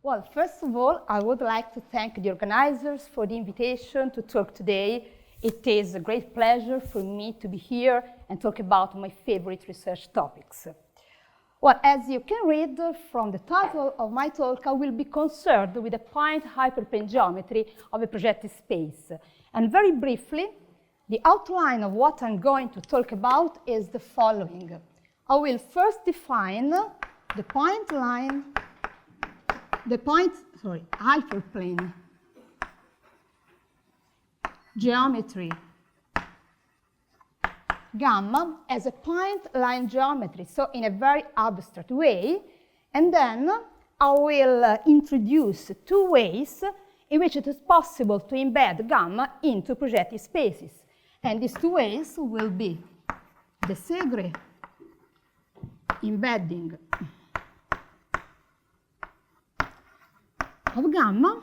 Well, first of all, I would like to thank the organizers for the invitation to talk today. It is a great pleasure for me to be here and talk about my favorite research topics. Well, as you can read from the title of my talk, I will be concerned with the point-hyperplane geometry of a projective space. And very briefly, the outline of what I'm going to talk about is the following. I will first define the hyperplane geometry gamma as a point line geometry, so in a very abstract way, and then I will introduce two ways in which it is possible to embed gamma into projective spaces. And these two ways will be the Segre embedding of gamma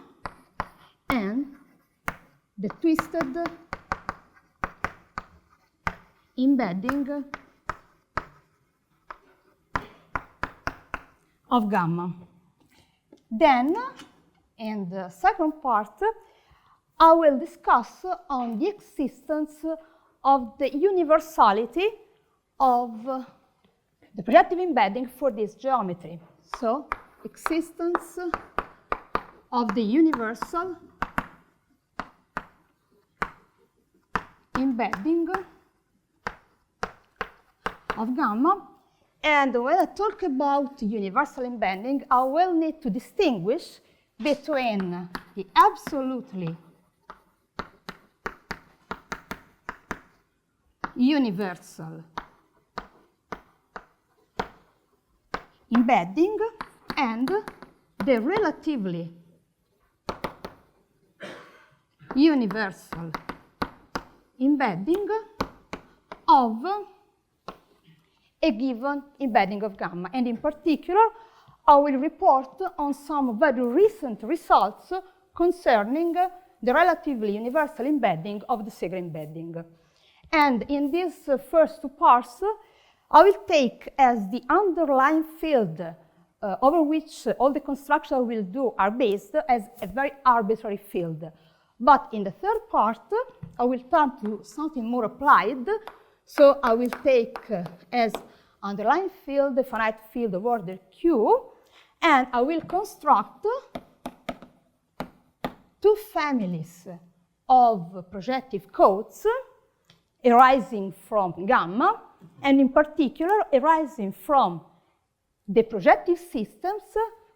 and the twisted embedding of gamma. Then, in the second part, I will discuss on the existence of the universality of the projective embedding for this geometry. So, existence of the universal embedding of gamma. And when I talk about universal embedding, I will need to distinguish between the absolutely universal embedding and the relatively universal embedding of a given embedding of gamma. And in particular, I will report on some very recent results concerning the relatively universal embedding of the Segre embedding. And in these first two parts, I will take as the underlying field over which all the constructions I will do are based as a very arbitrary field. But in the third part, I will turn to something more applied. So I will take as underlying field the finite field of order Q, and I will construct two families of projective codes arising from gamma, and in particular arising from the projective systems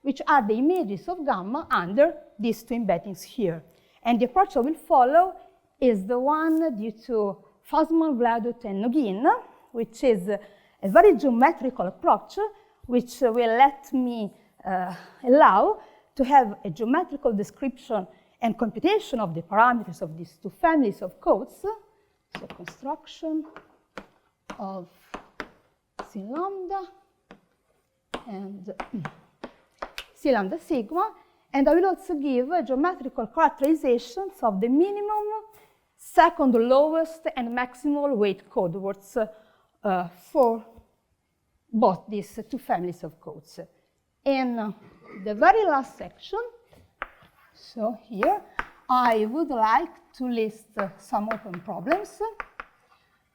which are the images of gamma under these two embeddings here. And the approach I will follow is the one due to Fassmann, Vladut, and Nogin, which is a very geometrical approach, which will let me allow to have a geometrical description and computation of the parameters of these two families of codes. So construction of C lambda and C lambda sigma. And I will also give geometrical characterizations of the minimum, second lowest, and maximal weight code words for both these two families of codes. In the very last section, so here, I would like to list some open problems,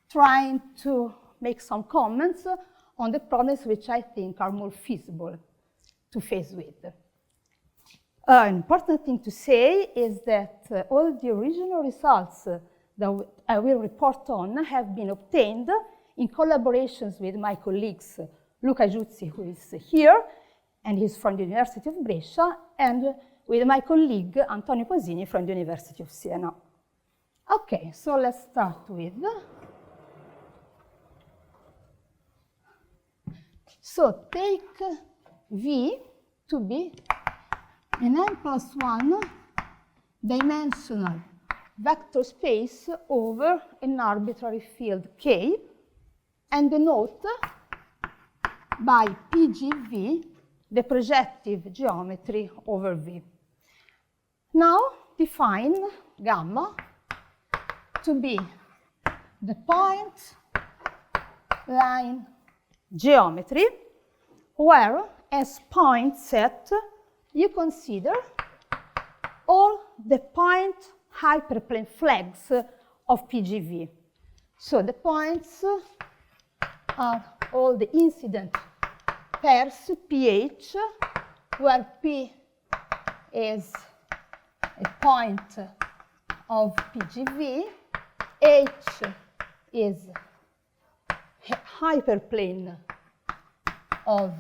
trying to make some comments on the problems which I think are more feasible to face with. An important thing to say is that all the original results that I will report on have been obtained in collaborations with my colleagues Luca Giuzzi, who is here, and he's from the University of Brescia, and with my colleague Antonio Posini from the University of Siena. Okay, so let's start with. So take V to be an n+1 dimensional vector space over an arbitrary field K, and denote by PGV the projective geometry over V. Now define gamma to be the point line geometry, where as point set you consider all the point hyperplane flags of PGV. So the points are all the incident pairs PH, where P is a point of PGV, H is a hyperplane of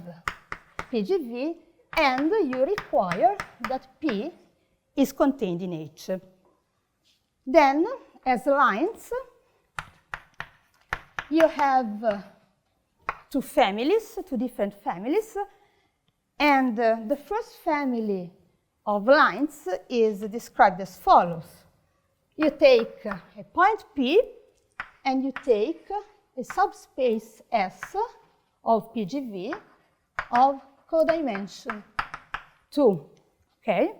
PGV, and you require that P is contained in H. Then, as lines, you have two different families, and the first family of lines is described as follows. You take a point P, and you take a subspace S of PGV of codimension 2. Okay?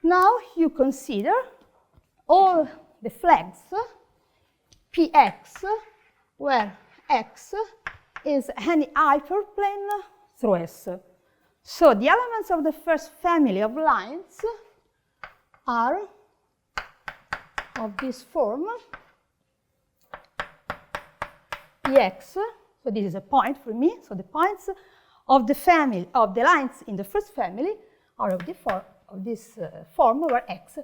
Now you consider all the flags Px, where X is any hyperplane through S. So the elements of the first family of lines are of this form, Px, so this is a point for me, so the points of the family, of the lines in the first family are of this form, where X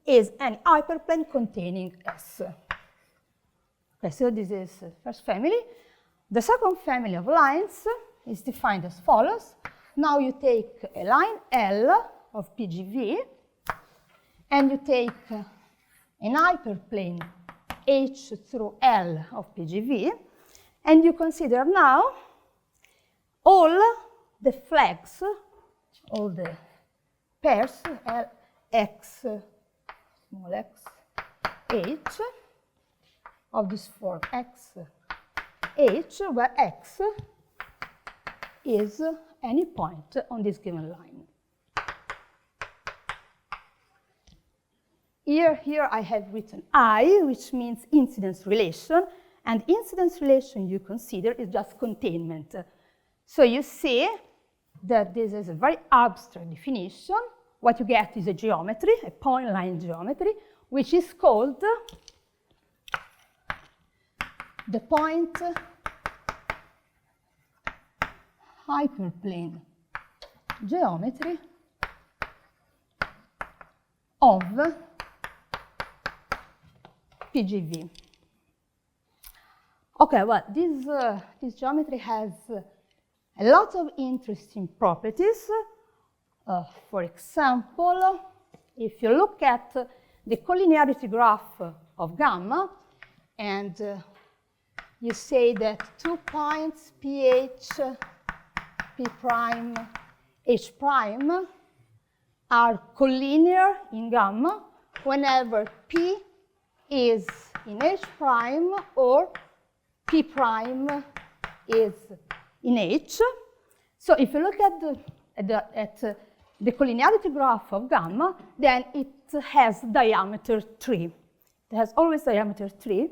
is an hyperplane containing S. Okay, so this is the first family. The second family of lines is defined as follows. Now you take a line L of PGV, and you take an hyperplane H through L of PGV, and you consider now all the flags, all the pairs L, X, small x, H, of this form X, H, where X is any point on this given line. Here I have written I, which means incidence relation, and incidence relation you consider is just containment. So you see that this is a very abstract definition. What you get is a geometry, a point line geometry, which is called the point hyperplane geometry of PGV. Okay, well, this geometry has a lot of interesting properties. For example, if you look at the collinearity graph of gamma, and you say that 2 points PH, P prime, H prime are collinear in gamma whenever P is in H prime or P prime is in H. So if you look at the collinearity graph of gamma, then it has diameter 3. It has always diameter 3.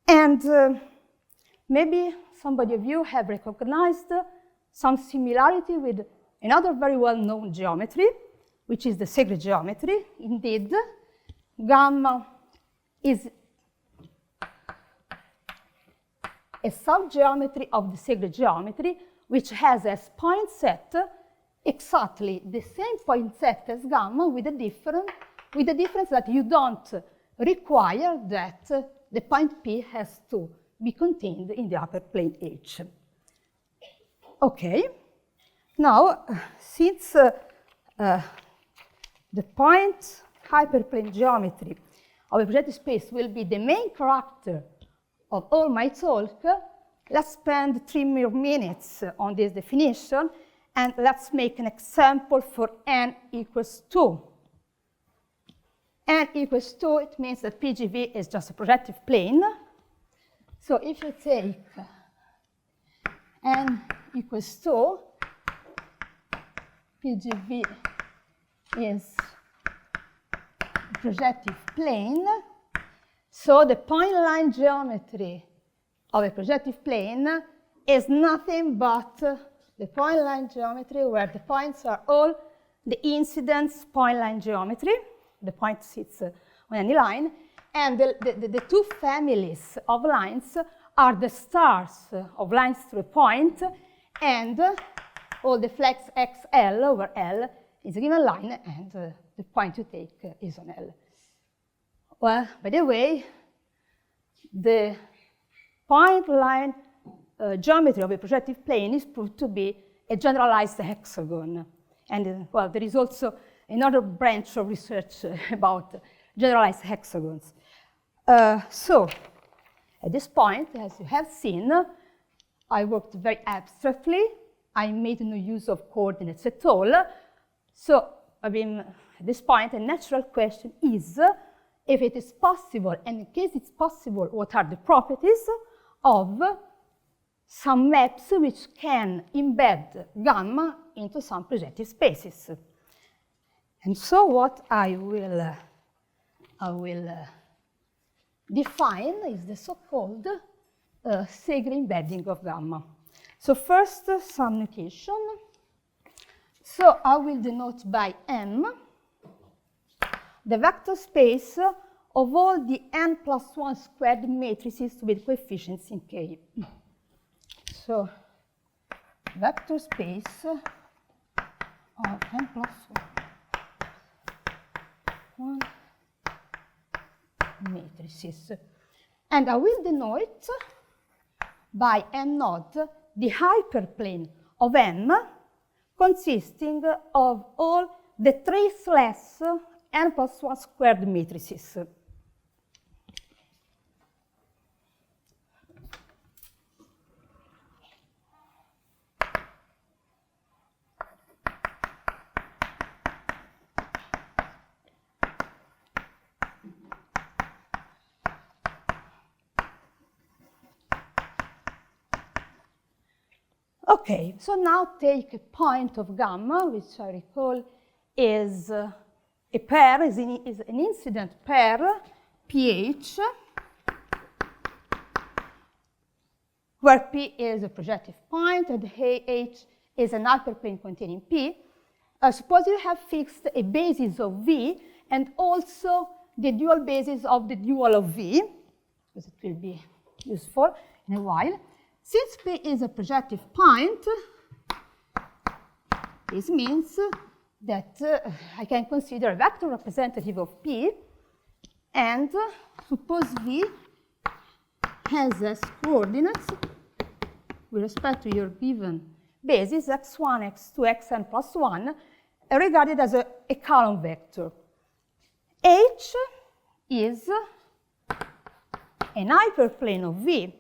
And maybe somebody of you have recognized some similarity with another very well-known geometry, which is the Segre geometry. Indeed, gamma is a subgeometry of the Segre geometry, which has as point set exactly the same point set as gamma, with the difference that you don't require that the point P has to be contained in the upper plane H. Okay, now since the point hyperplane geometry of a projective space will be the main character of all my talk, let's spend 3 more minutes on this definition, and let's make an example for n equals 2. N equals 2, it means that PGV is just a projective plane. So if you take n equals 2, PGV is a projective plane. So the point line geometry of a projective plane is nothing but the point line geometry where the points are all the incidence point line geometry. The point sits on any line. And the two families of lines are the stars of lines through a point, and all the flex xl over L is a given line, and the point you take is on L. Well, by the way, the point line geometry of a projective plane is proved to be a generalized hexagon. And well, there is also another branch of research about generalized hexagons. So, at this point, as you have seen, I worked very abstractly. I made no use of coordinates at all. So, I mean, at this point, a natural question is if it is possible, and in case it's possible, what are the properties of some maps which can embed gamma into some projective spaces. And so what I will define is the so-called Segre embedding of gamma. So first, some notation. So I will denote by M the vector space of all the n+1 squared matrices with coefficients in K. So vector space of n+1 matrices. And I will denote by M naught the hyperplane of M consisting of all the traceless n+1 squared matrices. Okay, so now take a point of gamma, which I recall is a pair, is an incident pair, pH, where P is a projective point and H is an hyperplane containing P. Suppose you have fixed a basis of V and also the dual basis of the dual of V, because it will be useful in a while. Since P is a projective point, this means that I can consider a vector representative of P, and suppose V has as coordinates with respect to your given basis x1, x2, xn plus 1, regarded as a column vector. H is an hyperplane of V,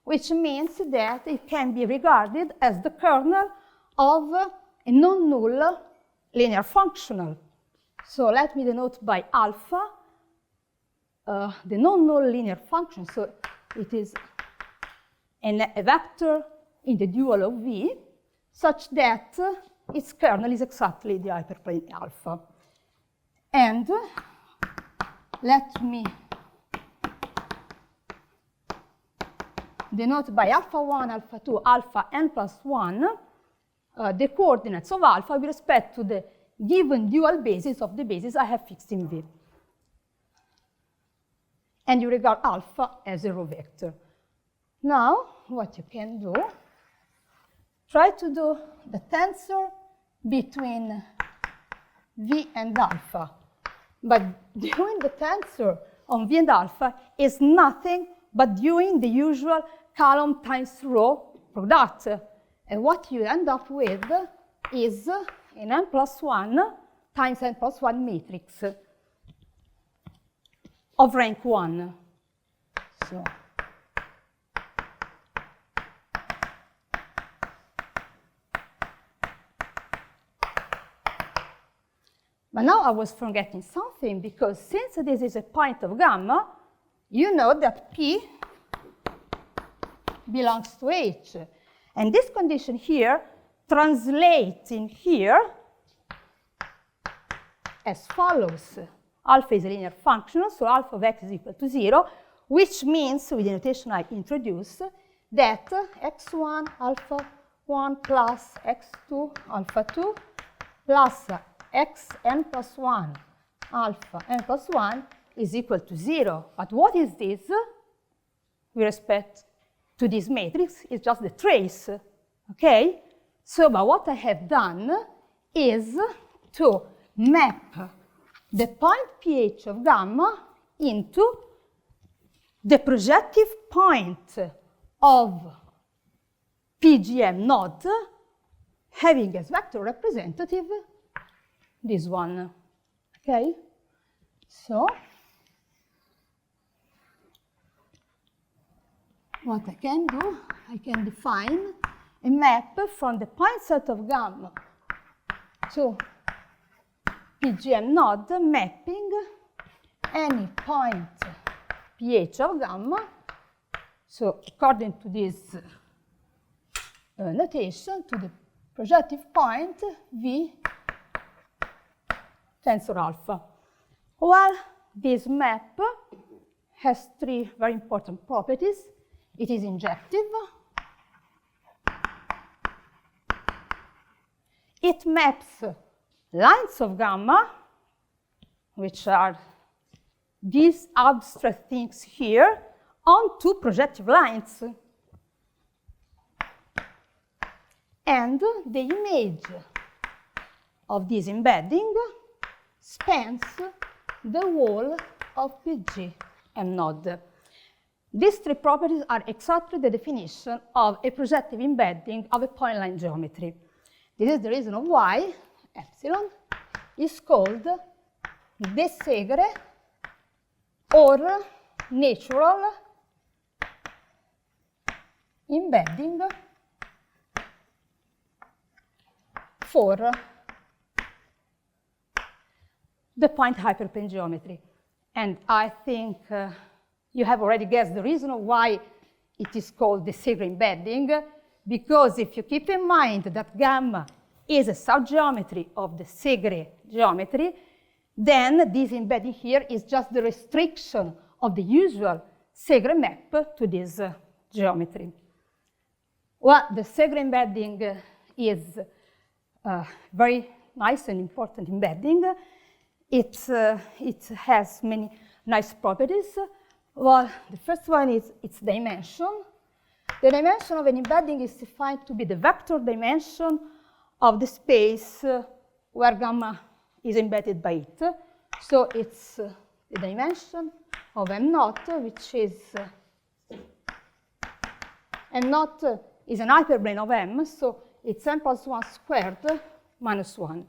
which means that it can be regarded as the kernel of a non-null linear functional. So let me denote by alpha the non-null linear function. So it is a vector in the dual of V, such that its kernel is exactly the hyperplane alpha. And let me denote by alpha 1, alpha 2, alpha n plus 1, the coordinates of alpha with respect to the given dual basis of the basis I have fixed in V. And you regard alpha as a row vector. Now, what you can do, try to do the tensor between V and alpha. But doing the tensor on V and alpha is nothing but doing the usual column times row product. And what you end up with is an n plus 1 times n plus 1 matrix of rank 1. So. But now I was forgetting something, because since this is a point of gamma, you know that P belongs to H. And this condition here translates in here as follows. Alpha is a linear function, so alpha of x is equal to 0, which means, with the notation I introduced, that x1 alpha 1 plus x2 alpha 2 plus xn plus 1 alpha n plus 1 is equal to 0. But what is this with respect to this matrix? It's just the trace, okay? So but what I have done is to map the point pH of gamma into the projective point of PGM node having as vector representative this one, okay? So, what I can do, I can define a map from the point set of gamma to PGM node mapping any point pH of gamma. So according to this notation, to the projective point V tensor alpha. Well, this map has three very important properties. It is injective. It maps lines of gamma, which are these abstract things here, onto projective lines. And the image of this embedding spans the wall of PGM node. These three properties are exactly the definition of a projective embedding of a point line geometry. This is the reason why epsilon is called the Segre or natural embedding for the point-hyperplane geometry. And I think you have already guessed the reason why it is called the Segre embedding, because if you keep in mind that gamma is a subgeometry of the Segre geometry, then this embedding here is just the restriction of the usual Segre map to this geometry. Well, the Segre embedding is very nice and important embedding. It has many nice properties. Well, the first one is its dimension. The dimension of an embedding is defined to be the vector dimension of the space where gamma is embedded by it. So it's the dimension of M naught, which is M naught is an hyperplane of M, so it's M plus 1 squared minus 1.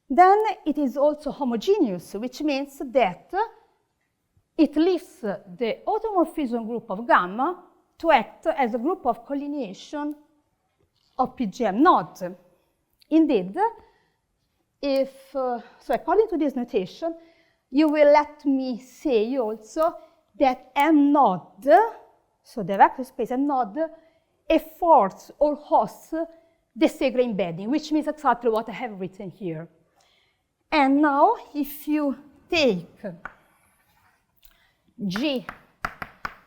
Then it is also homogeneous, which means that it leaves the automorphism group of gamma to act as a group of collineation of PGM nodes. Indeed, so according to this notation, you will let me say also that M node, so the vector space M node, affords or hosts the Segre embedding, which means exactly what I have written here. And now, if you take G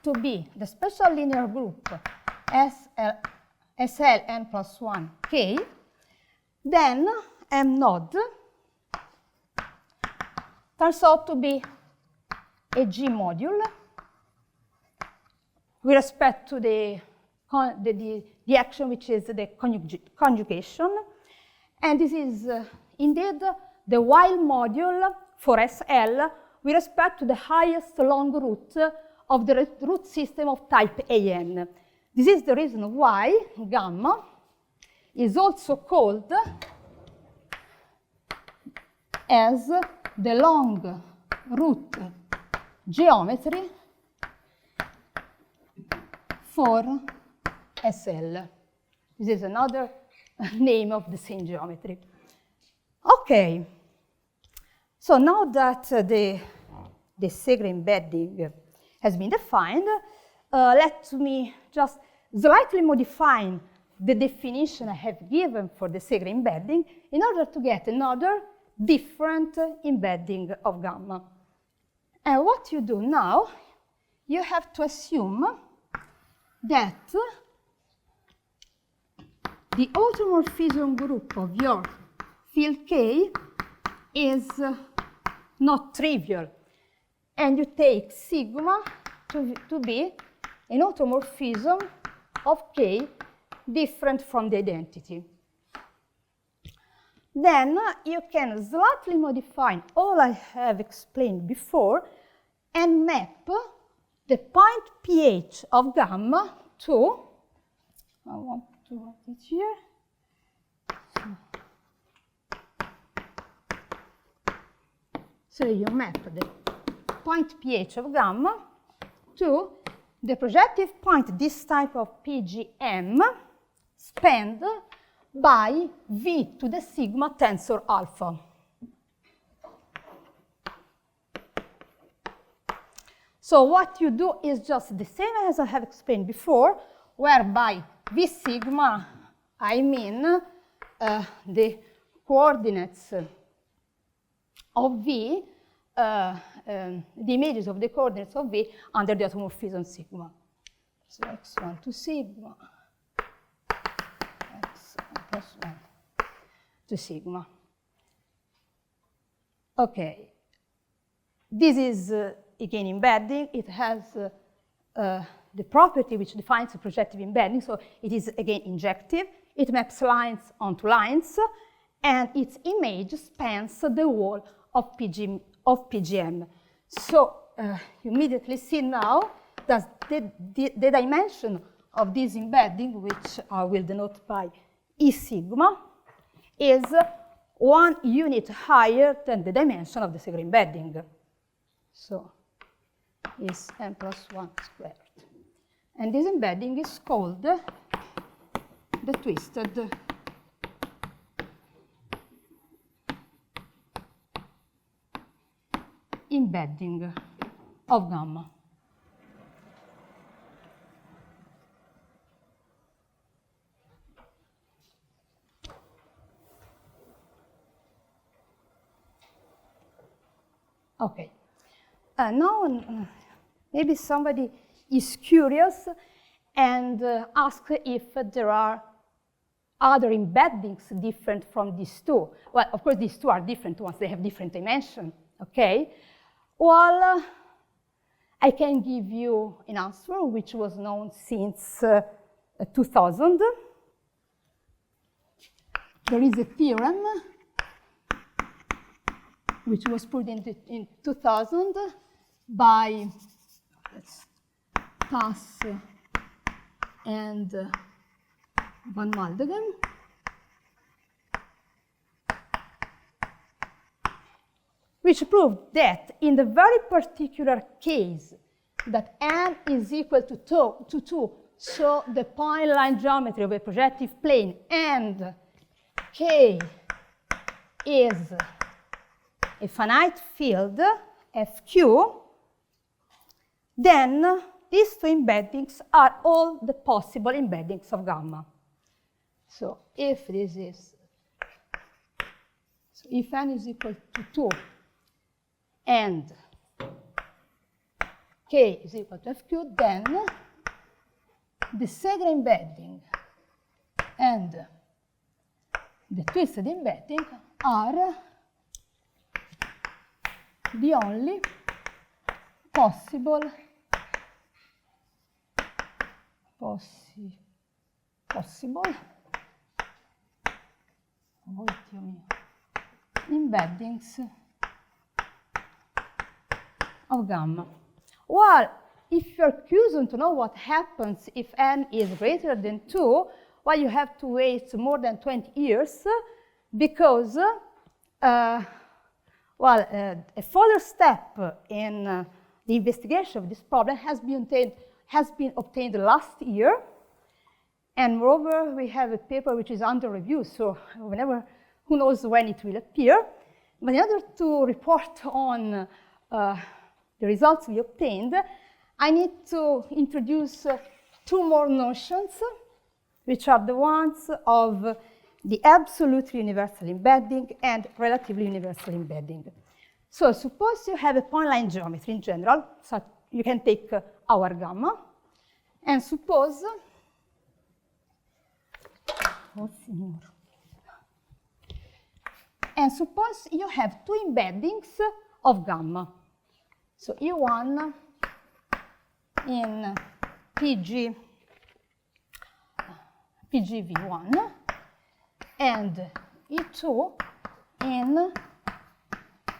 to be the special linear group SL n plus 1 K, then M node turns out to be a G module with respect to the action, which is the conjugation. And this is indeed the while module for SL with respect to the highest long root of the root system of type AN. This is the reason why gamma is also called as the long root geometry for SL. This is another name of the same geometry. Okay, so now that the Segre embedding has been defined, let me just slightly modify the definition I have given for the Segre embedding in order to get another different embedding of gamma. And what you do now, you have to assume that the automorphism group of your field K is not trivial. And you take sigma to be an automorphism of K different from the identity. Then you can slightly modify all I have explained before and map the point pH of gamma to, I want to write it here. So you map the point pH of gamma to the projective point, this type of PGM, spanned by V to the sigma tensor alpha. So what you do is just the same as I have explained before, whereby V sigma, I mean the coordinates of V, the images of the coordinates of V under the automorphism sigma. So x1 to sigma, x1 plus 1 to sigma. Okay. This is, again, embedding. It has the property which defines the projective embedding. So it is, again, injective. It maps lines onto lines. And its image spans the wall of PGM. So you immediately see now that the dimension of this embedding, which I will denote by E sigma, is 1 unit higher than the dimension of the Segre embedding. So is n plus 1 squared. And this embedding is called the twisted embedding of gamma. Okay. Now, maybe somebody is curious and asks if there are other embeddings different from these two. Well, of course, these two are different ones. They have different dimensions, okay? Well, I can give you an answer which was known since 2000. There is a theorem which was put in 2000 by Tass and Van Maldegem. Which proved that in the very particular case that n is equal to 2, so the point line geometry of a projective plane and K is a finite field, FQ, then these two embeddings are all the possible embeddings of gamma. So if this is, so if n is equal to 2, and K is equal to FQ, then the Segre embedding and the twisted embedding are the only possible embeddings of gamma. Well, if you're curious to know what happens if n is greater than 2, well, you have to wait more than 20 years because, a further step in the investigation of this problem has been obtained last year. And moreover, we have a paper which is under review, so who knows when it will appear. But in order to report on the results we obtained, I need to introduce two more notions, which are the ones of the absolutely universal embedding and relatively universal embedding. So suppose you have a point line geometry in general, so you can take our gamma, and suppose, And suppose you have two embeddings of gamma. So E1 in PGV1 and E2 in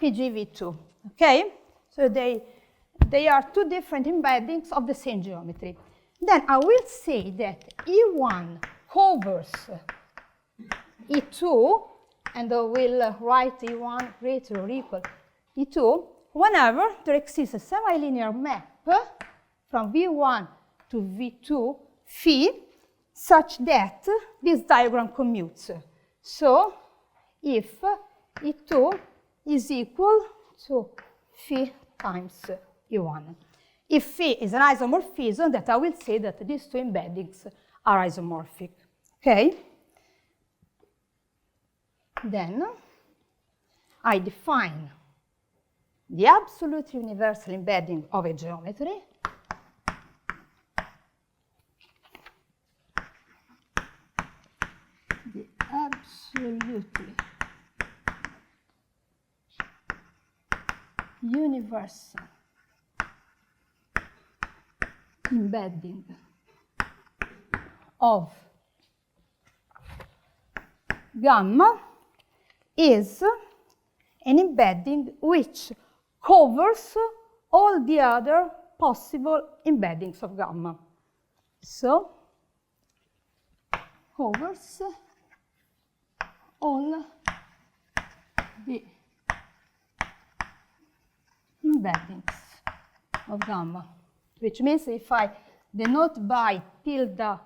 PGV2. Okay? So they are two different embeddings of the same geometry. Then I will say that E1 covers E2, and I will write E1 greater or equal E2 whenever there exists a semi-linear map from V1 to V2 phi such that this diagram commutes. So if E2 is equal to phi times E1. If phi is an isomorphism, that I will say that these two embeddings are isomorphic. Okay? Then I define the absolute universal embedding of a geometry the absolutely universal embedding of gamma is an embedding which covers all the other possible embeddings of gamma. So, covers all the embeddings of gamma, which means if I denote by tilde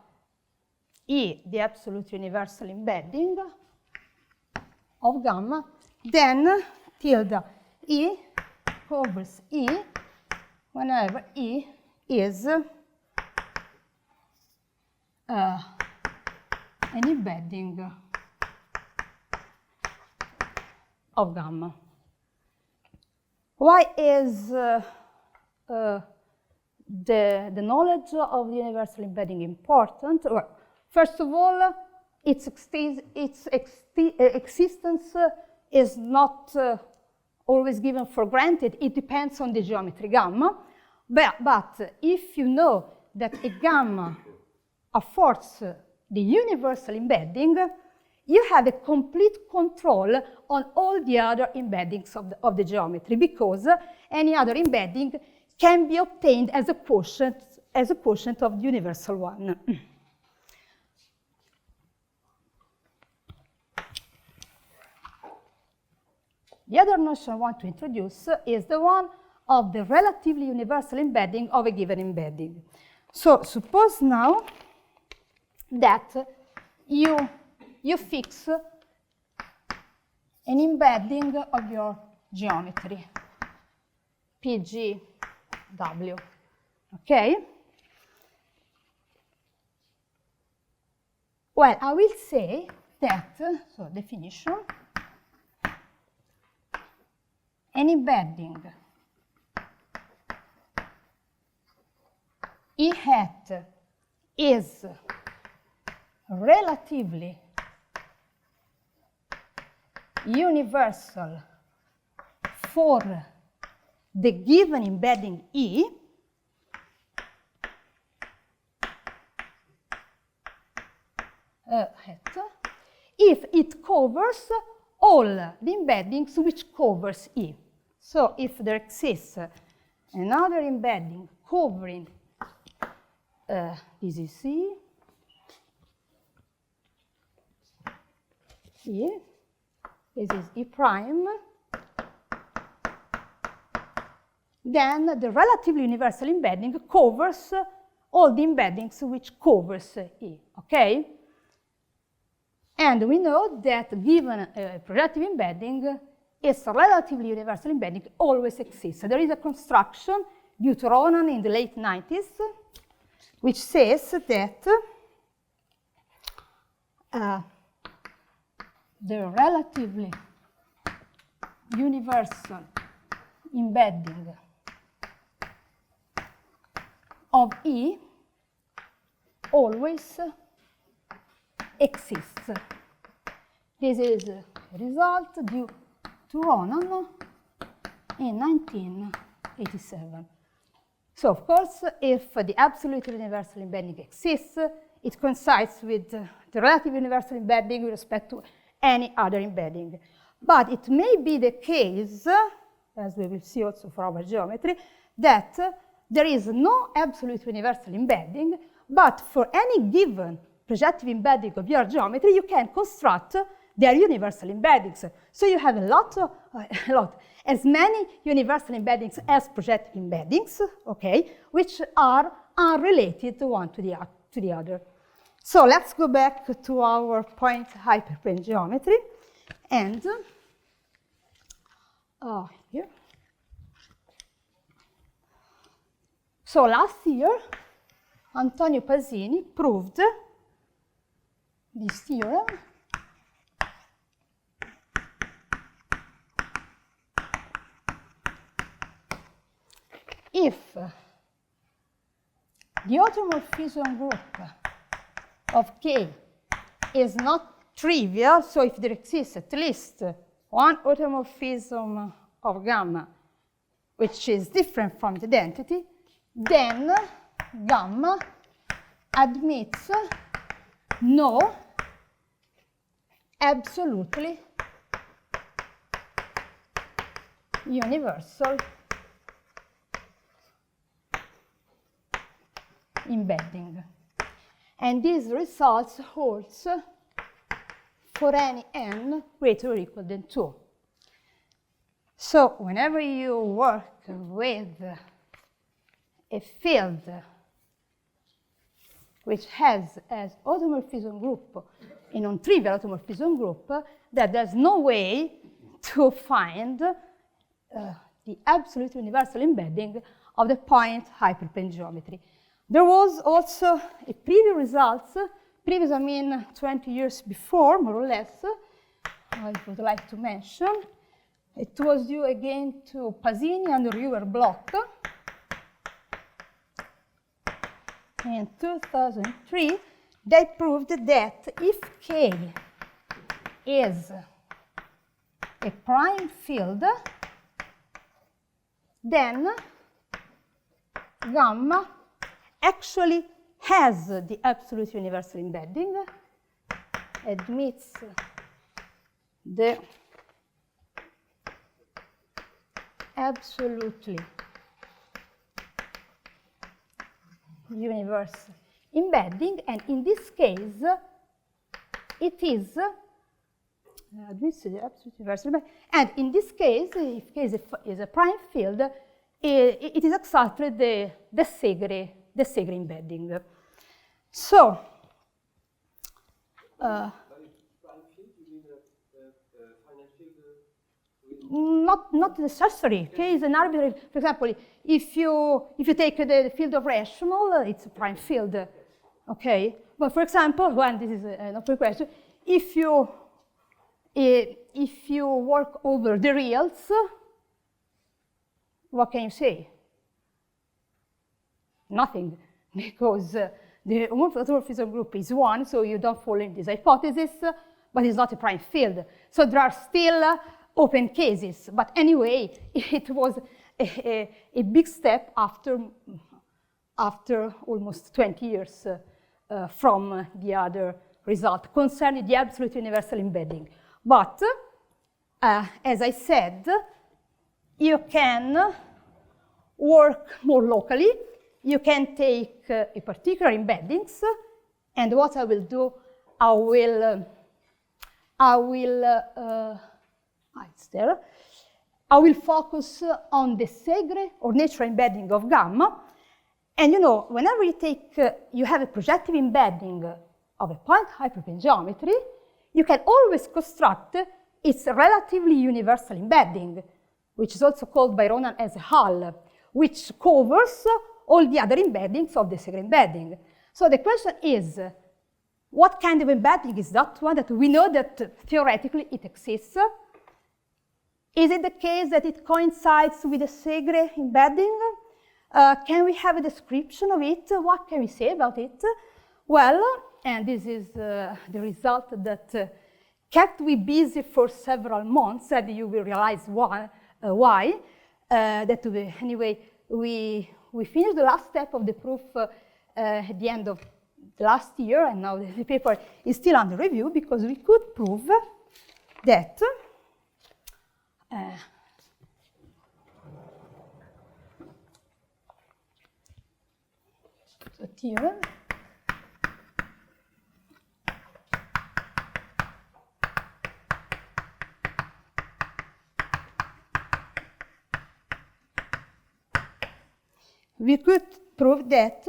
E the absolute universal embedding of gamma, then tilde E covers E whenever E is an embedding of gamma. Why is the knowledge of the universal embedding important? Well, first of all, its existence is not always given for granted. It depends on the geometry gamma. But if you know that a gamma affords the universal embedding, you have a complete control on all the other embeddings of the geometry, because any other embedding can be obtained as a quotient of the universal one. The other notion I want to introduce is the one of the relatively universal embedding of a given embedding. So suppose now that you fix an embedding of your geometry, PGW, okay? Well, I will say that, so definition, an embedding E hat is relatively universal for the given embedding E if it covers all the embeddings which covers E. So if there exists another embedding covering this is E, this is E prime, then the relatively universal embedding covers all the embeddings which covers E, okay? And we know that given a projective embedding, its relatively universal embedding always exists. There is a construction due to Ronan in the late 90s, which says that the relatively universal embedding of E always exists. This is result due to Ronan in 1987. So, of course, if the absolute universal embedding exists, it coincides with the relative universal embedding with respect to any other embedding. But it may be the case, as we will see also for our geometry, that there is no absolute universal embedding, but for any given projective embedding of your geometry, you can construct their universal embeddings. So you have as many universal embeddings as projective embeddings, okay, which are unrelated one to the other. So let's go back to our point-hyperplane geometry, and here. So last year, Antonio Pasini proved this theorem. If the automorphism group of K is not trivial, so if there exists at least one automorphism of gamma which is different from the identity, then gamma admits no absolutely universal embedding. And these results holds for any n greater or equal than 2. So whenever you work with a field which has as automorphism group a non-trivial automorphism group, that there's no way to find the absolute universal embedding of the point-hyperplane geometry. There was also a previous results, previous I mean 20 years before, more or less, I would like to mention. It was due again to Pasini and Reuer-Bloch in 2003. They proved that if K is a prime field, then gamma actually has the absolute universal embedding, admits the absolutely universal embedding, and in this case, it is admits the absolute universal embedding, and in this case, if K is a prime field, it is exactly the Segre embedding. So, not necessary. K is an arbitrary. For example, if you take the field of rational, it's a prime field. Okay, but for example, when this is an open question, if you work over the reals, what can you say? Nothing, because the automorphism group is 1, so you don't fall in this hypothesis, but it's not a prime field. So there are still open cases, but anyway, it was a big step after almost 20 years from the other result concerning the absolute universal embedding. But as I said, you can work more locally. You can take a particular embeddings, and what I will do, I will focus on the Segre or natural embedding of gamma. And you know, whenever you have a projective embedding of a point-hyperplane geometry, you can always construct its relatively universal embedding, which is also called by Ronan as a hull, which covers all the other embeddings of the Segre embedding. So the question is, what kind of embedding is that one that we know that theoretically it exists? Is it the case that it coincides with the Segre embedding? Can we have a description of it? What can we say about it? Well, and this is the result that kept me busy for several months, and you will realize why. Anyway, we finished the last step of the proof at the end of the last year, and now the paper is still under review because we could prove that the theorem we could prove that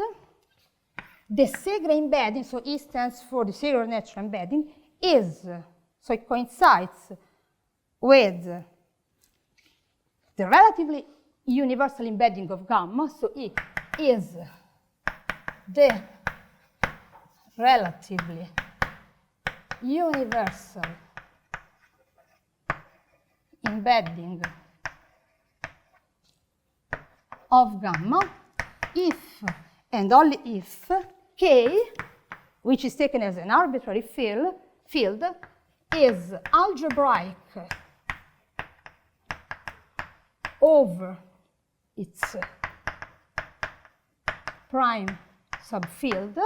the Segre embedding, so E stands for the Segre natural embedding, is, so it coincides with the relatively universal embedding of gamma, so E is the relatively universal embedding of gamma if and only if K, which is taken as an arbitrary field, is algebraic over its prime subfield,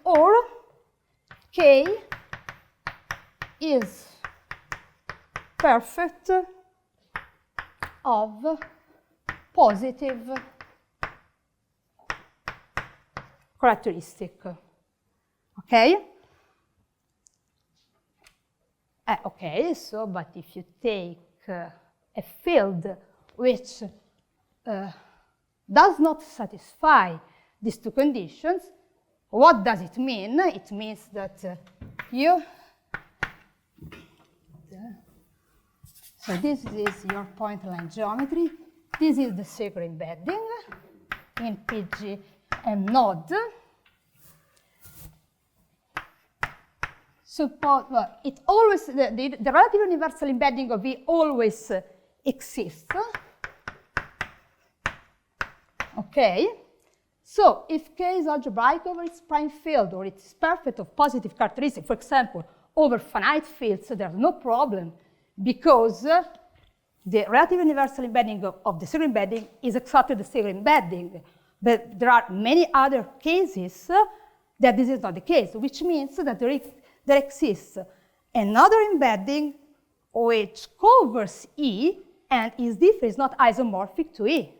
or K is perfect of positive characteristic. Okay? Okay, so, but if you take a field which does not satisfy these two conditions, what does it mean? It means that so this is your point line geometry. This is the Segre embedding in PG and node. Suppose it always the relative universal embedding of V always exists. Okay. So if K is algebraic over its prime field or it's perfect of positive characteristic, for example, over finite fields, so there's no problem because the relative universal embedding of the Segre embedding is exactly the Segre embedding. But there are many other cases that this is not the case, which means that there exists another embedding which covers E and is different, is not isomorphic to E.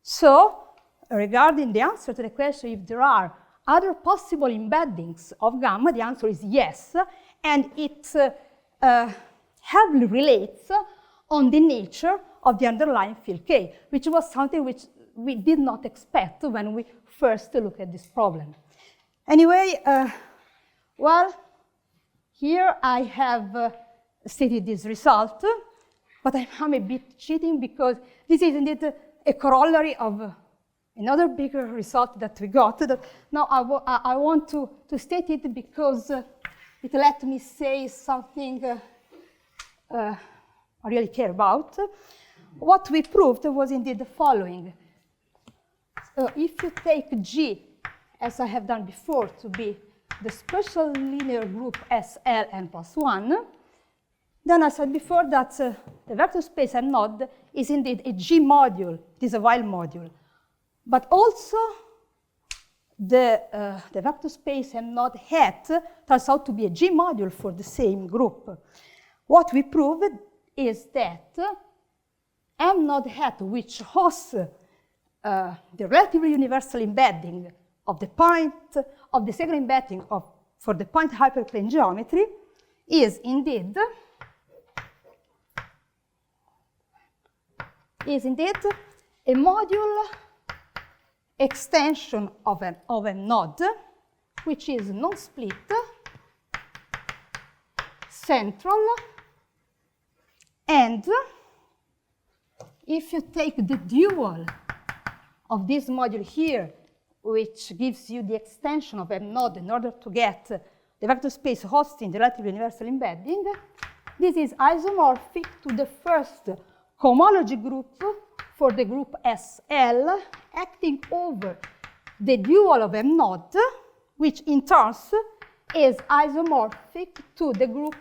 So, regarding the answer to the question if there are other possible embeddings of gamma, the answer is yes, and it heavily relates on the nature of the underlying field K, which was something which we did not expect when we first looked at this problem. Anyway, well, here I have stated this result, but I'm a bit cheating because this is indeed a corollary of another bigger result that we got. That now I want to state it because it let me say something I really care about. What we proved was indeed the following. If you take G, as I have done before, to be the special linear group SL n plus 1, then I said before that the vector space M node is indeed a G module, it is a while module. But also the vector space M node hat turns out to be a G module for the same group. What we proved is that M node hat, which hosts the relatively universal embedding of the point of the Segre embedding for the point hyperplane geometry, is indeed a module extension of a node, which is non-split, central, and if you take the dual of this module here, which gives you the extension of M node in order to get the vector space hosting the relatively universal embedding, this is isomorphic to the first cohomology group for the group SL acting over the dual of M node, which in turn is isomorphic to the group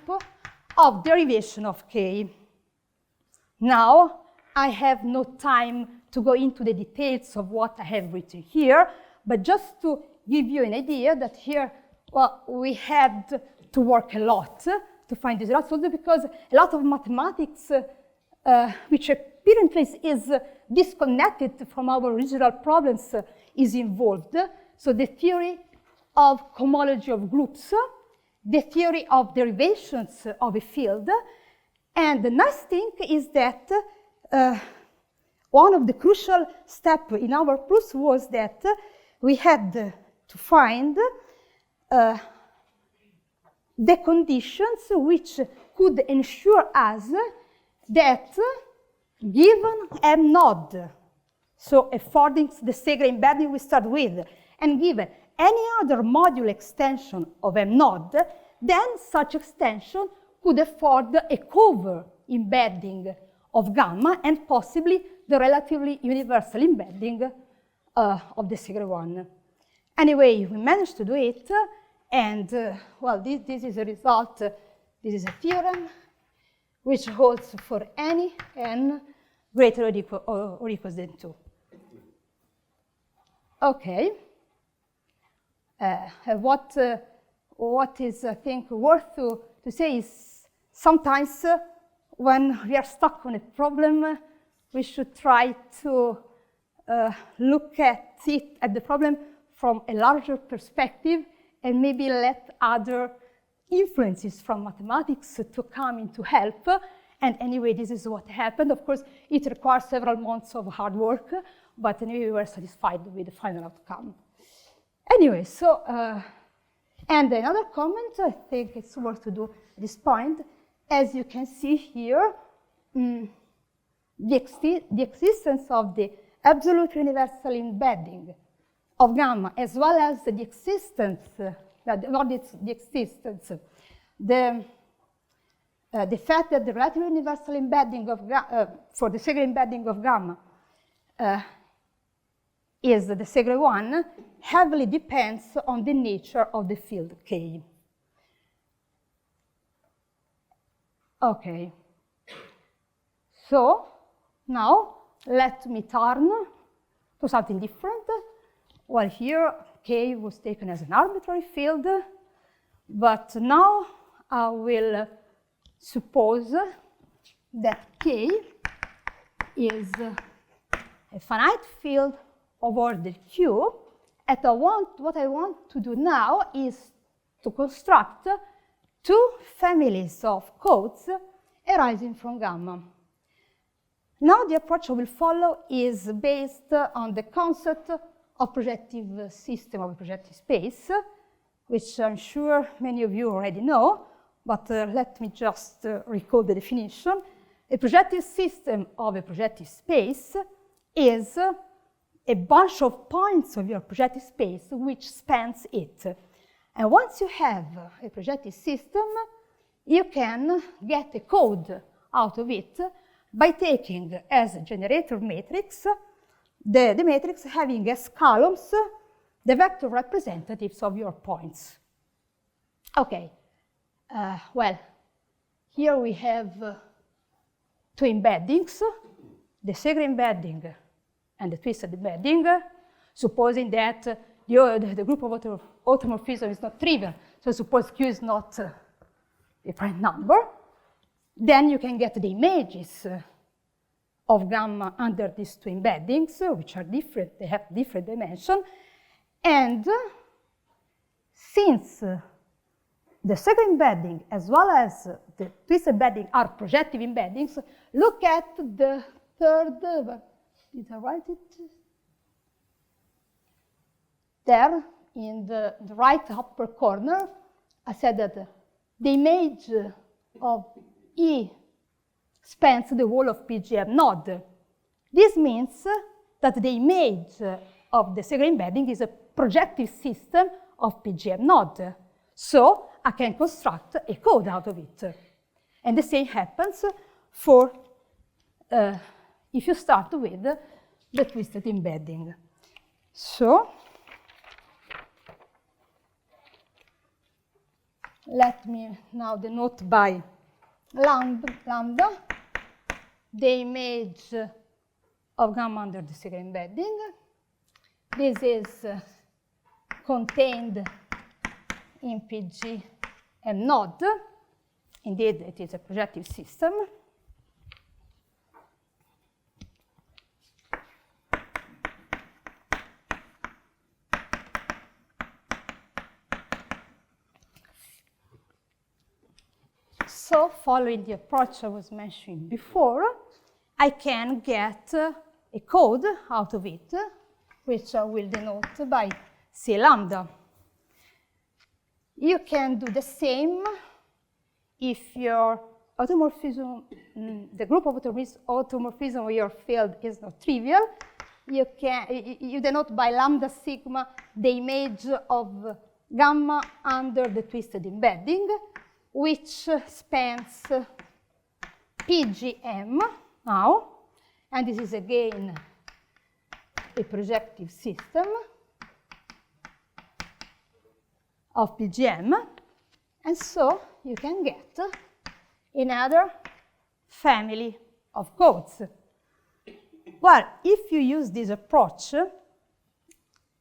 of derivation of K. Now, I have no time to go into the details of what I have written here, but just to give you an idea that here, well, we had to work a lot to find these results, also because a lot of mathematics, which apparently is disconnected from our original problems, is involved. So the theory of cohomology of groups, the theory of derivations of a field, and the nice thing is that one of the crucial steps in our proofs was that we had to find the conditions which could ensure us that given M node, so affording the Segre embedding we start with, and given any other modulo extension of M node, then such extension could afford a cover embedding of gamma and possibly the relatively universal embedding of the Segre one. Anyway, we managed to do it, and well, this is a result, this is a theorem which holds for any n greater or equals than 2. Okay. What is, I think, worth to say is sometimes when we are stuck on a problem, we should try to look at the problem from a larger perspective and maybe let other influences from mathematics to come in to help. And anyway, this is what happened. Of course, it requires several months of hard work, but anyway, we were satisfied with the final outcome. Anyway, so, and another comment, I think it's worth to do at this point. As you can see here, the existence of the absolute universal embedding of gamma, as well as the existence, the fact that the relative universal embedding of for the Segre embedding of gamma is the Segre one, heavily depends on the nature of the field K. Okay. So now let me turn to something different. Well, here K was taken as an arbitrary field, but now I will suppose that K is a finite field of order Q, and what I want to do now is to construct two families of codes arising from gamma. Now the approach I will follow is based on the concept of projective system of a projective space, which I'm sure many of you already know, but let me just recall the definition. A projective system of a projective space is a bunch of points of your projective space which spans it. And once you have a projective system, you can get a code out of it by taking as a generator matrix the matrix having as columns the vector representatives of your points. Okay, well, here we have two embeddings, the Segre embedding and the twisted embedding, supposing that the group of automorphism is not trivial, so suppose Q is not a prime number, then you can get the images of gamma under these two embeddings, which are different, they have different dimensions. And since the second embedding as well as the twisted embedding are projective embeddings, look at the third, did I write it? There in the right upper corner, I said that the image of E spans the whole of PGM node. This means that the image of the Segre embedding is a projective system of PGM node. So I can construct a code out of it. And the same happens for if you start with the twisted embedding. So Let me now denote by lambda the image of gamma under the Segre embedding. This is contained in PG and node. Indeed, it is a projective system. So, following the approach I was mentioning before, I can get a code out of it, which I will denote by C lambda. You can do the same if your automorphism, the group of automorphism of your field is not trivial. You denote by lambda sigma the image of gamma under the twisted embedding, which spans PGM now, and this is again a projective system of PGM, and so you can get another family of codes. Well, if you use this approach,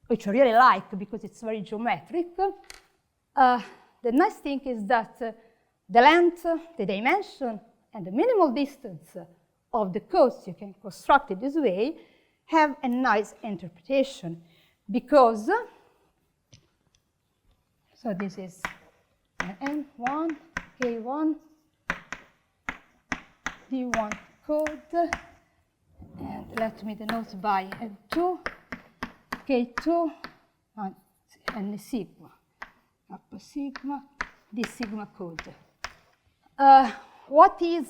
which I really like because it's very geometric, the nice thing is that the length, the dimension, and the minimal distance of the codes you can construct it this way have a nice interpretation, because so this is N1, K1, D1 code, and let me denote by N2, K2, and sigma, kappa sigma, D sigma code. What is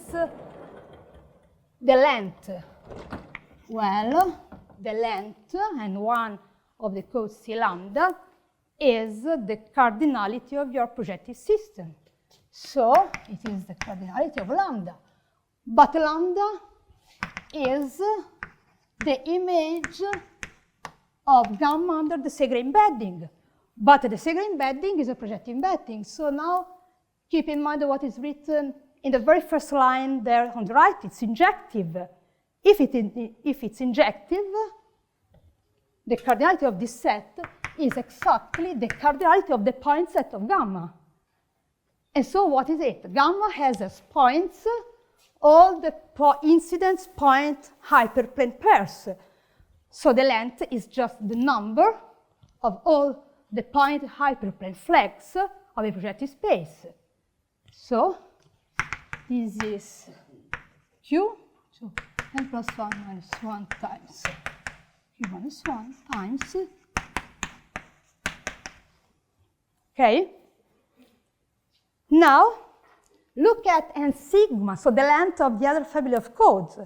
the length? Well, the length, and one of the codes C lambda, is the cardinality of your projective system. So it is the cardinality of lambda. But lambda is the image of gamma under the Segre embedding. But the Segre embedding is a projective embedding. So now keep in mind what is written in the very first line there on the right. It's injective. If it's injective, the cardinality of this set is exactly the cardinality of the point set of gamma. And so what is it? Gamma has as points all the incidence point hyperplane pairs. So the length is just the number of all the point hyperplane flags of a projective space. So this is Q, so n plus 1 minus 1 times Q minus 1 times. Okay. Now, look at n sigma, so the length of the other family of codes.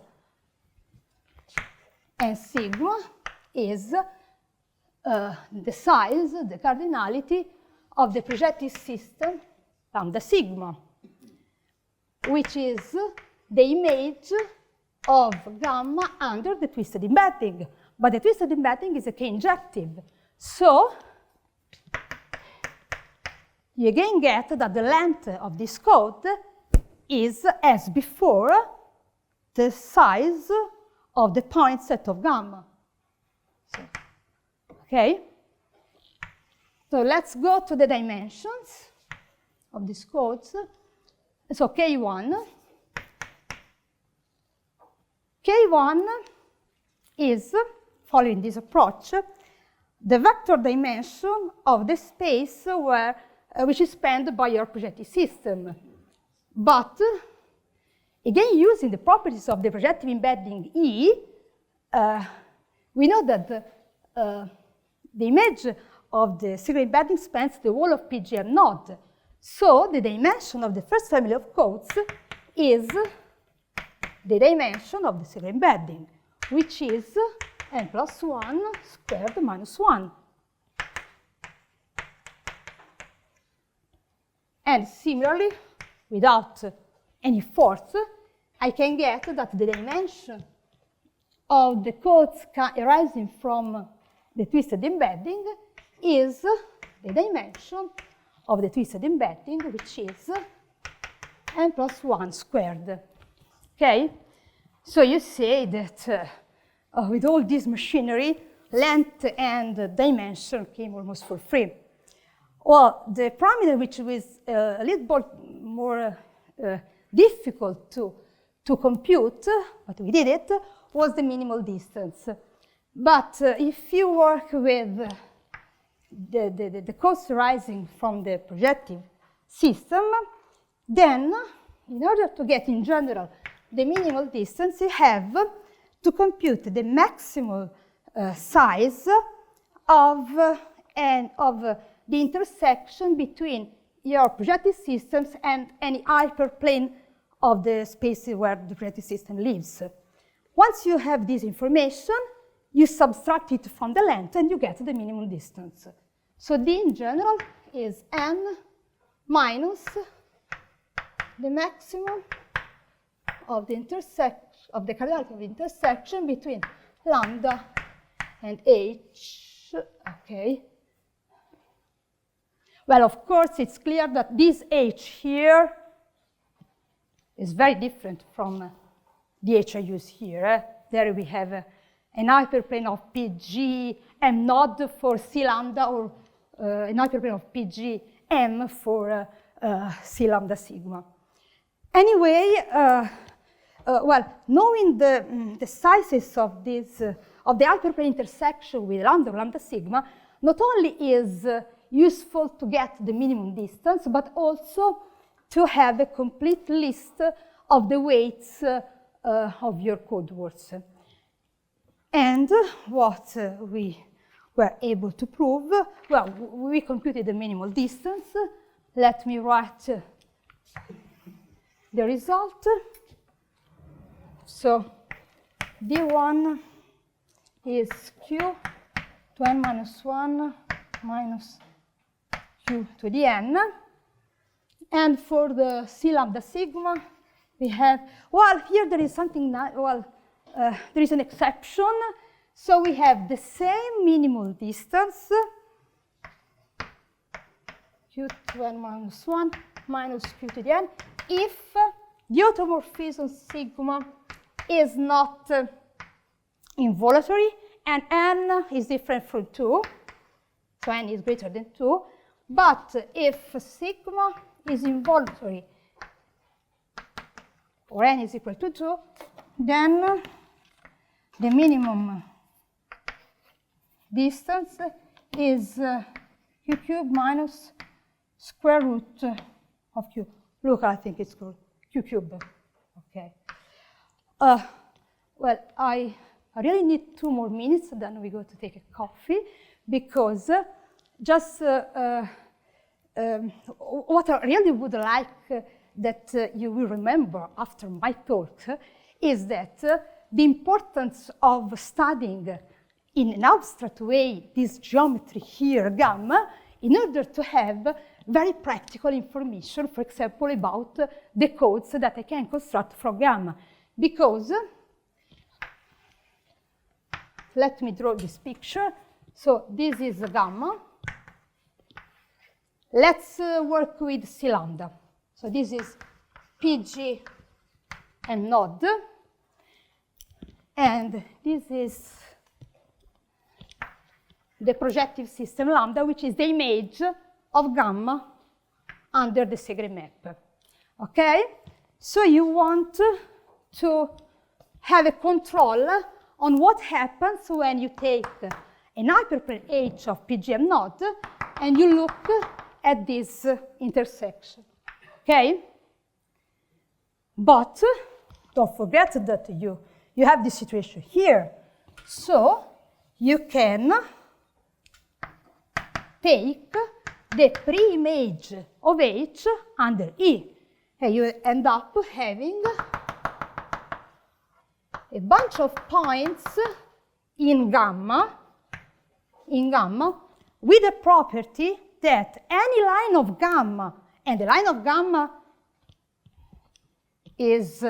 N sigma is the size, the cardinality of the projective system lambda sigma, which is the image of gamma under the twisted embedding. But the twisted embedding is a k-injective. So you again get that the length of this code is, as before, the size of the point set of gamma. So, okay? So let's go to the dimensions of these codes. So K1. K1 is, following this approach, the vector dimension of the space where which is spanned by your projective system. But, again, using the properties of the projective embedding E, we know that the image of the Segre embedding spans the whole of PGM node. So the dimension of the first family of codes is the dimension of the Segre embedding, which is n plus 1 squared minus 1. And similarly, without any force, I can get that the dimension of the codes arising from the twisted embedding is the dimension of the twisted embedding, which is n plus 1 squared. Okay? So you say that with all this machinery, length and dimension came almost for free. Well, the parameter which was a little bit more difficult to compute, but we did it, was the minimal distance. But if you work with the codes arising from the projective system, then in order to get in general the minimal distance, you have to compute the maximal size of the intersection between your projective systems and any hyperplane of the space where the projective system lives. Once you have this information, you subtract it from the length and you get the minimum distance. So D in general is n minus the maximum of the intersection of the cardinality of the intersection between lambda and h. Okay. Well, of course, it's clear that this h here is very different from the h I use here. There we have an hyperplane of PG M node for C lambda, or an hyperplane of PG M for C lambda sigma. Anyway, well, knowing the sizes of this of the hyperplane intersection with lambda sigma, not only is useful to get the minimum distance, but also to have a complete list of the weights of your code words. And what we were able to prove, well, we computed the minimal distance. Let me write the result. So D1 is Q to n minus 1 minus Q to the n. And for the C lambda sigma, we have, well, here there is something, there is an exception. So we have the same minimal distance, Q to n minus 1 minus Q to the n, if the automorphism sigma is not involuntary and n is different from 2, so n is greater than 2, but if sigma is involuntary or n is equal to 2, then the minimum distance is q cubed minus square root of q. Look, I think it's called q cubed. Okay. Well, I really need 2 more minutes, then we go to take a coffee, because just what I really would like that you will remember after my talk is that the importance of studying in an abstract way this geometry here, gamma, in order to have very practical information, for example, about the codes that I can construct from gamma. Because, let me draw this picture. So this is gamma. Let's work with C lambda. So this is PG and node. And this is the projective system lambda, which is the image of gamma under the Segre map. Okay? So you want to have a control on what happens when you take an hyperplane H of PGM node and you look at this intersection. Okay? But don't forget that you have this situation here. So you can take the pre-image of H under E. And you end up having a bunch of points in gamma with a property that any line of gamma, and the line of gamma is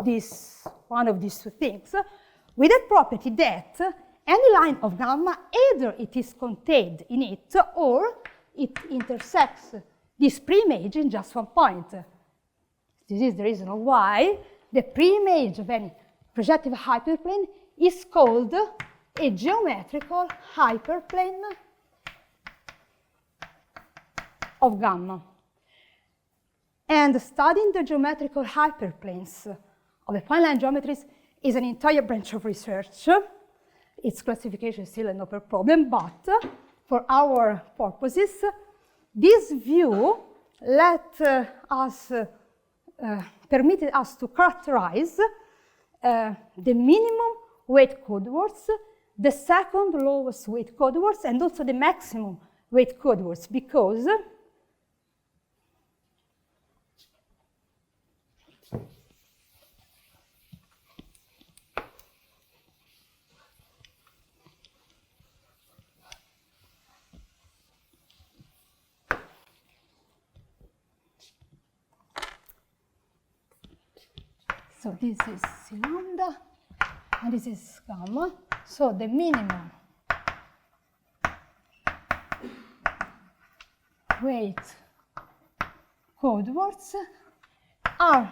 this one of these 2 things, with a property that any line of gamma, either it is contained in it or it intersects this pre-image in just one point. This is the reason why the pre-image of any projective hyperplane is called a geometrical hyperplane of gamma. And studying the geometrical hyperplanes of the point-line geometries is an entire branch of research. Its classification is still an open problem, but for our purposes, this view permitted us to characterize the minimum weight codewords, the second lowest weight codewords, and also the maximum weight codewords, because so this is lambda, and this is gamma. So the minimum weight codewords are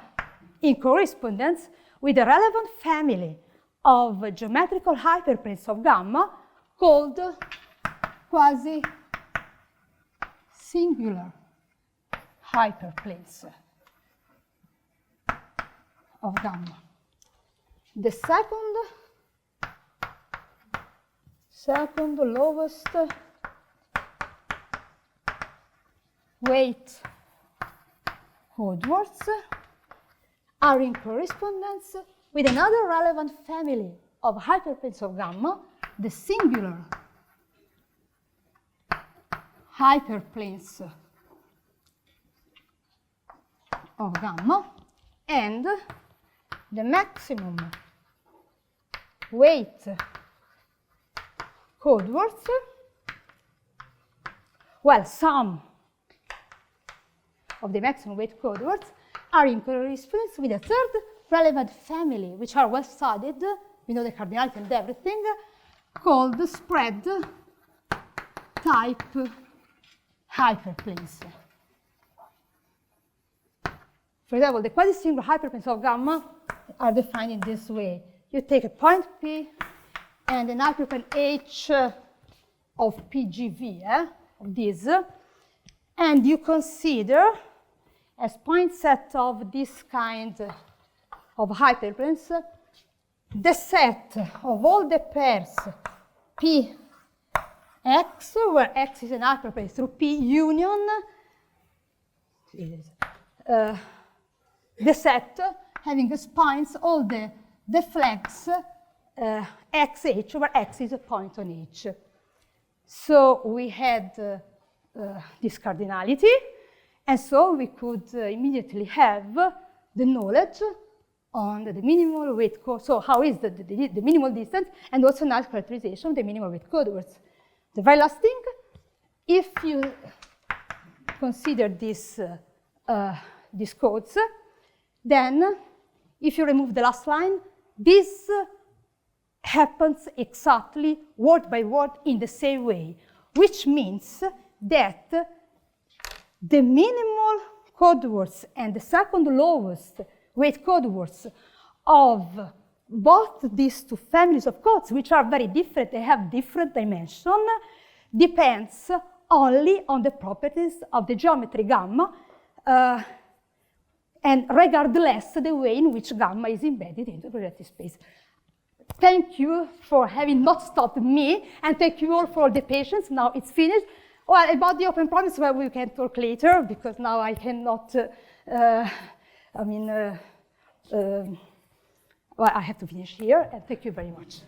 in correspondence with the relevant family of geometrical hyperplanes of gamma called quasi-singular hyperplanes of gamma. The second lowest weight codewords are in correspondence with another relevant family of hyperplanes of gamma, the singular hyperplanes of gamma, and the maximum weight codewords, well, some of the maximum weight codewords are in correspondence with a third relevant family, which are well studied, we know the cardinality and everything, called the spread type hyperplanes. For example, the quasi-singular hyperplanes of gamma are defined in this way. You take a point P and an hyperplane H of PGV, of this, and you consider as point set of this kind of hyperplanes the set of all the pairs Px, where X is an hyperplane through P union, the set having as points all the flags xh, where X is a point on H. So we had this cardinality, and so we could immediately have the knowledge on the minimal weight code. So how is the minimal distance, and also nice characterization of the minimal weight codewords. The very last thing, if you consider these codes, then if you remove the last line, this happens exactly word by word in the same way, which means that the minimal codewords and the second lowest weight codewords of both these two families of codes, which are very different, they have different dimension, depends only on the properties of the geometry gamma, and regardless the way in which gamma is embedded into the projective space. Thank you for having not stopped me, and thank you all for the patience. Now it's finished. Well, about the open problems, well, we can talk later, because now I cannot, well, I have to finish here, and thank you very much.